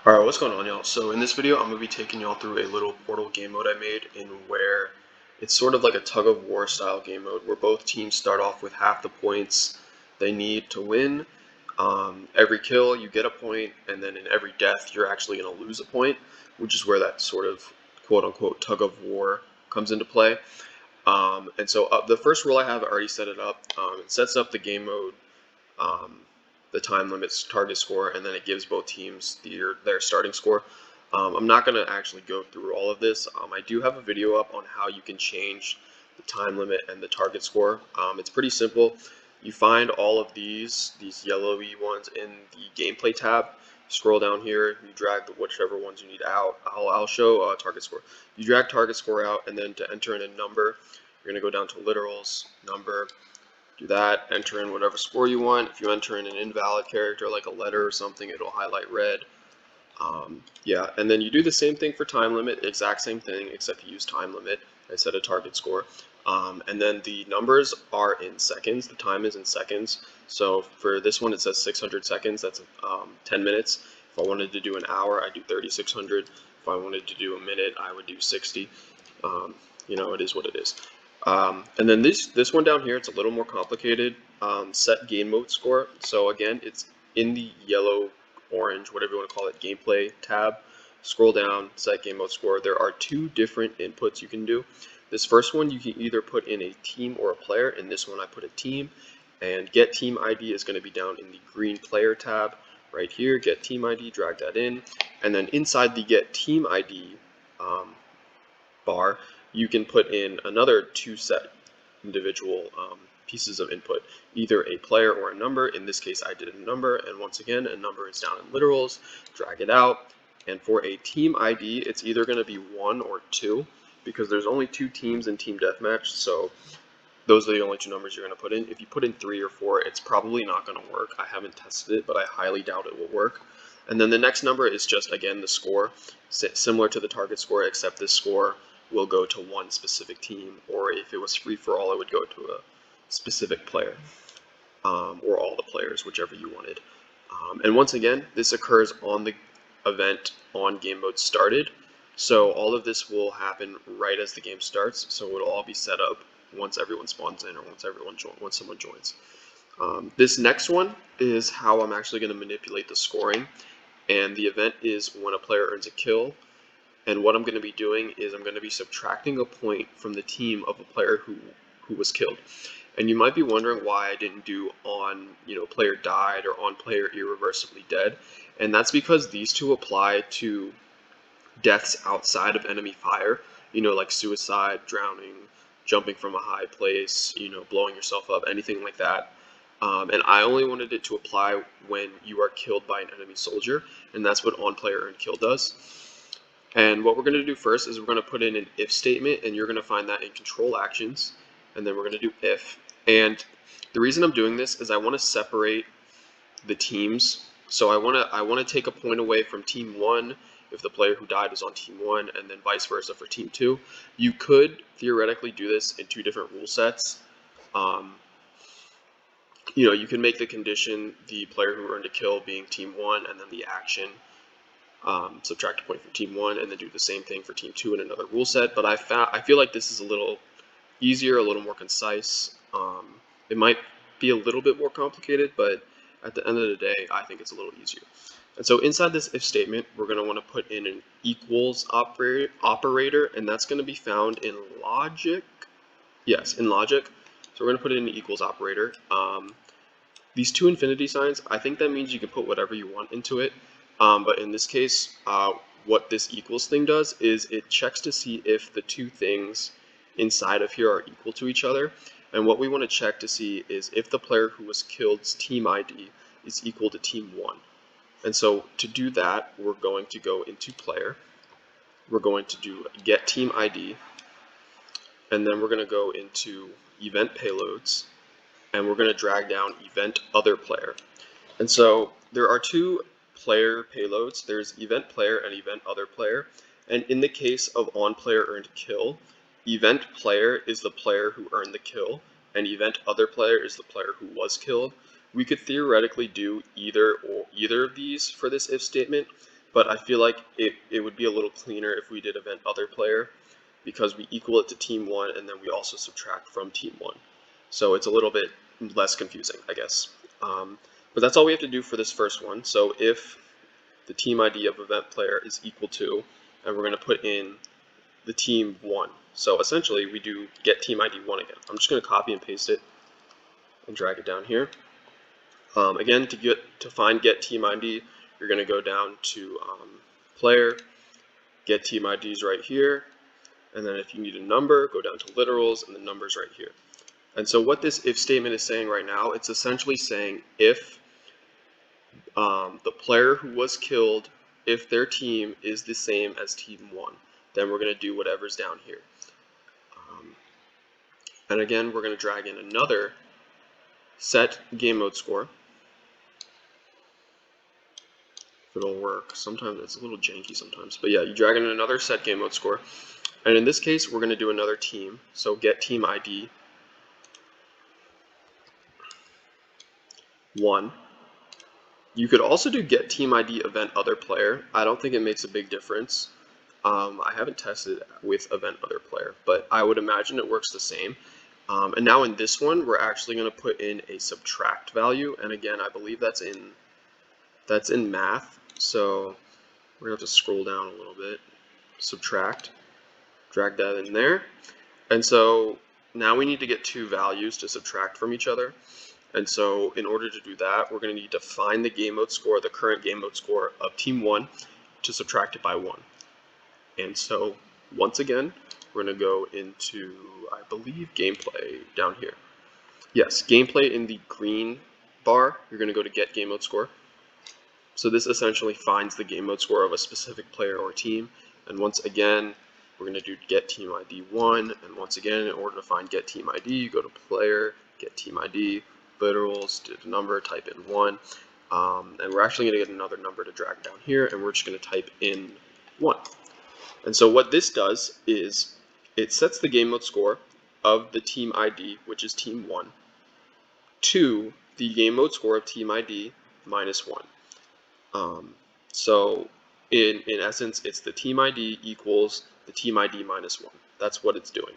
Alright, what's going on, y'all? So in this video, I'm going to be taking y'all through a little Portal game mode I made in where it's sort of like a tug-of-war style game mode where both teams start off with half the points they need to win. Every kill, you get a point, and then in every death, you're actually going to lose a point, which is where that sort of quote-unquote tug-of-war comes into play. The first rule I have, I already set it up. It sets up the game mode, the time limits, target score, and then it gives both teams their starting score. I'm not going to actually go through all of this. I do have a video up on how you can change the time limit and the target score. It's pretty simple. You find all of these yellowy ones in the gameplay tab. Scroll down here, you drag whichever ones you need out. I'll show target score. You drag target score out, and then to enter in a number, you're going to go down to literals, number, do that, enter in whatever score you want. If you enter in an invalid character like a letter or something, it'll highlight red. Yeah, and then you do the same thing for time limit, exact same thing, except you use time limit instead of target score. And then the numbers are in seconds, the time is in seconds. So for this one, it says 600 seconds, that's 10 minutes. If I wanted to do an hour, I'd do 3600. If I wanted to do a minute, I would do 60. It is what it is. And then this one down here, it's a little more complicated. Set game mode score. So again, it's in the yellow, orange, whatever you want to call it, gameplay tab. Scroll down, set game mode score. There are two different inputs you can do. This first one, you can either put in a team or a player. In this one, I put a team. And get team ID is going to be down in the green player tab right here. Get team ID, drag that in. And then inside the get team ID bar, you can put in another two set individual pieces of input, either a player or a number. In this case, I did a number, and once again, a number is down in literals. Drag it out, and for a team ID, it's either going to be 1 or 2, because there's only 2 teams in Team Deathmatch, so those are the only 2 numbers you're going to put in. If you put in 3 or 4, it's probably not going to work. I haven't tested it, but I highly doubt it will work. And then the next number is just, again, the score, similar to the target score, except this score will go to one specific team, or if it was free-for-all, it would go to a specific player, or all the players, whichever you wanted. And once again, this occurs on the event on game mode started, so all of this will happen right as the game starts, so it'll all be set up once everyone spawns in, or once someone joins. This next one is how I'm actually going to manipulate the scoring, and the event is when a player earns a kill. And what I'm going to be doing is I'm going to be subtracting a point from the team of a player who was killed. And you might be wondering why I didn't do on, player died or on player irreversibly dead. And that's because these two apply to deaths outside of enemy fire, like suicide, drowning, jumping from a high place, blowing yourself up, anything like that. And I only wanted it to apply when you are killed by an enemy soldier, and that's what on player earned kill does. And what we're going to do first is we're going to put in an if statement, and you're going to find that in control actions, and then we're going to do if. And the reason I'm doing this is I want to separate the teams. So I want to take a point away from team 1 if the player who died is on team 1, and then vice versa for team 2. You could theoretically do this in 2 different rule sets. You can make the condition the player who earned a kill being team 1, and then the action subtract a point from team 1, and then do the same thing for team 2 in another rule set. But I feel like this is a little easier, a little more concise. It might be a little bit more complicated, but at the end of the day, I think it's a little easier. And so inside this if statement, we're going to want to put in an equals operator, and that's going to be found in logic. Yes, in logic. So we're going to put in an equals operator. These 2 infinity signs, I think that means you can put whatever you want into it. But in this case, what this equals thing does is it checks to see if the 2 things inside of here are equal to each other. And what we want to check to see is if the player who was killed's team ID is equal to team 1. And so to do that, we're going to go into player. We're going to do get team ID. And then we're going to go into event payloads. And we're going to drag down event other player. And so there are 2 player payloads. There's event player and event other player. And in the case of on player earned kill, event player is the player who earned the kill, and event other player is the player who was killed. We could theoretically do either of these for this if statement, but I feel like it would be a little cleaner if we did event other player, because we equal it to team 1 and then we also subtract from team 1. So it's a little bit less confusing, I guess. But that's all we have to do for this first one. So if the team ID of event player is equal to, and we're going to put in the team 1. So essentially we do get team ID 1 again. I'm just going to copy and paste it and drag it down here. Again, to find get team ID, you're going to go down to player, get team IDs right here, and then if you need a number, go down to literals, and the number's right here. And so what this if statement is saying right now, it's essentially saying if the player who was killed, if their team is the same as team 1, then we're going to do whatever's down here. And again, we're going to drag in another set game mode score. If it'll work. Sometimes it's a little janky sometimes. But yeah, you drag in another set game mode score. And in this case, we're going to do another team. So get team ID 1. You could also do get team ID event other player. I don't think it makes a big difference. I haven't tested with event other player, but I would imagine it works the same. And now in this one, we're actually going to put in a subtract value. And again, I believe that's in math. So we're going to have to scroll down a little bit. Subtract. Drag that in there. And so now we need to get two values to subtract from each other. And so in order to do that, we're going to need to find the game mode score, the current game mode score of team 1, to subtract it by 1. And so once again, we're going to go into, I believe, gameplay down here. Yes, gameplay in the green bar, you're going to go to get game mode score. So this essentially finds the game mode score of a specific player or team. And once again, we're going to do get team ID 1. And once again, in order to find get team ID, you go to player, get team ID, literals, do the number, type in 1. And we're actually going to get another number to drag down here, and we're just going to type in 1. And so what this does is it sets the game mode score of the team ID, which is team 1, to the game mode score of team ID minus 1. So in essence, it's the team ID equals the team ID minus 1. That's what it's doing.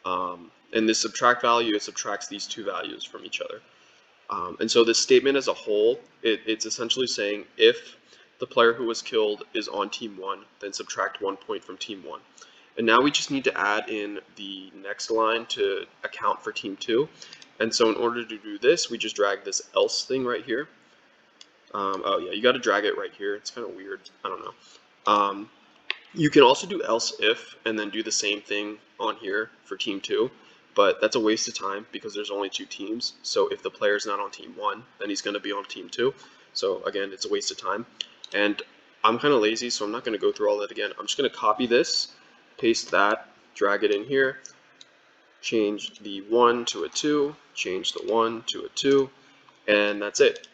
And this subtract value, it subtracts these two values from each other. And so this statement as a whole, it's essentially saying if the player who was killed is on team 1, then subtract 1 point from team 1. And now we just need to add in the next line to account for team 2. And so in order to do this, we just drag this else thing right here. Oh yeah, you got to drag it right here. It's kind of weird. I don't know. You can also do else if and then do the same thing on here for team 2. But that's a waste of time because there's only 2 teams. So if the player's not on team 1, then he's going to be on team 2. So again, it's a waste of time. And I'm kind of lazy, so I'm not going to go through all that again. I'm just going to copy this, paste that, drag it in here, change the 1 to a 2, change the 1 to a 2, and that's it.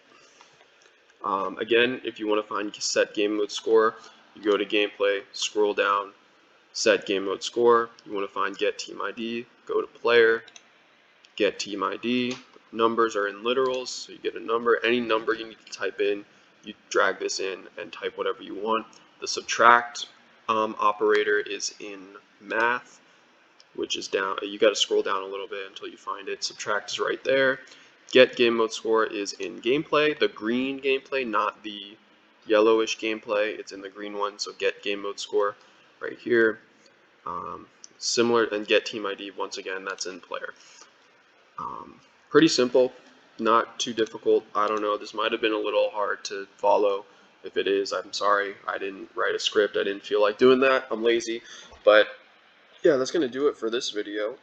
Again, if you want to find set game mode score, you go to gameplay, scroll down, set game mode score. You want to find get team ID, go to player, get team ID. Numbers are in literals, so you get a number. Any number you need to type in, you drag this in and type whatever you want. The subtract operator is in math, which is down. You got to scroll down a little bit until you find it. Subtract is right there. Get game mode score is in gameplay, the green gameplay, not the yellowish gameplay. It's in the green one, so get game mode score right here. Similar, and get team ID, once again, that's in player. Pretty simple, not too difficult. I don't know, this might have been a little hard to follow. If it is, I'm sorry. I didn't write a script. I didn't feel like doing that. I'm lazy. But yeah, that's going to do it for this video.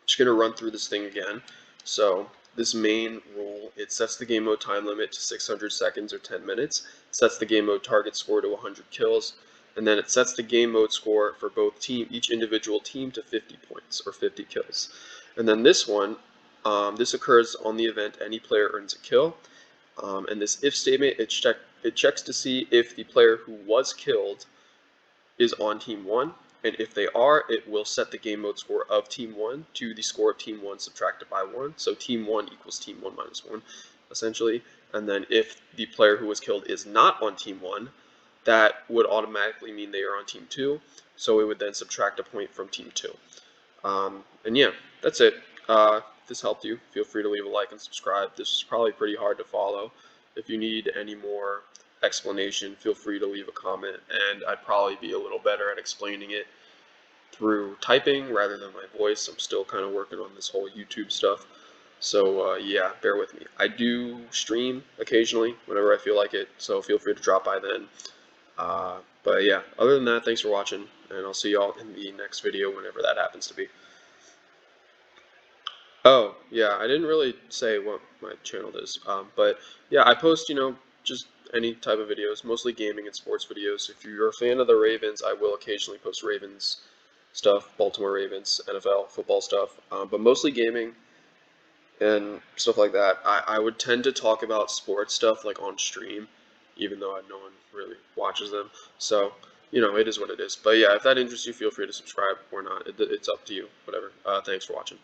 Just going to run through this thing again. So this main rule, it sets the game mode time limit to 600 seconds or 10 minutes. It sets the game mode target score to 100 kills. And then it sets the game mode score for each individual team to 50 points or 50 kills. And then this one, this occurs on the event any player earns a kill. And this if statement, it checks to see if the player who was killed is on team 1. And if they are, it will set the game mode score of team 1 to the score of team 1 subtracted by 1. So team 1 equals team 1 minus 1, essentially. And then if the player who was killed is not on team 1, that would automatically mean they are on Team 2, so it would then subtract a point from Team 2. And yeah, that's it. If this helped you, feel free to leave a like and subscribe. This is probably pretty hard to follow. If you need any more explanation, feel free to leave a comment, and I'd probably be a little better at explaining it through typing rather than my voice. I'm still kind of working on this whole YouTube stuff. So yeah, bear with me. I do stream occasionally whenever I feel like it, so feel free to drop by then. But yeah, other than that, thanks for watching, and I'll see y'all in the next video whenever that happens to be. Oh, yeah, I didn't really say what my channel is, but yeah, I post, just any type of videos, mostly gaming and sports videos. If you're a fan of the Ravens, I will occasionally post Ravens stuff, Baltimore Ravens, NFL, football stuff, but mostly gaming and stuff like that. I would tend to talk about sports stuff like on stream, even though no one really watches them. So, it is what it is. But yeah, if that interests you, feel free to subscribe or not. It's up to you. Whatever. Thanks for watching.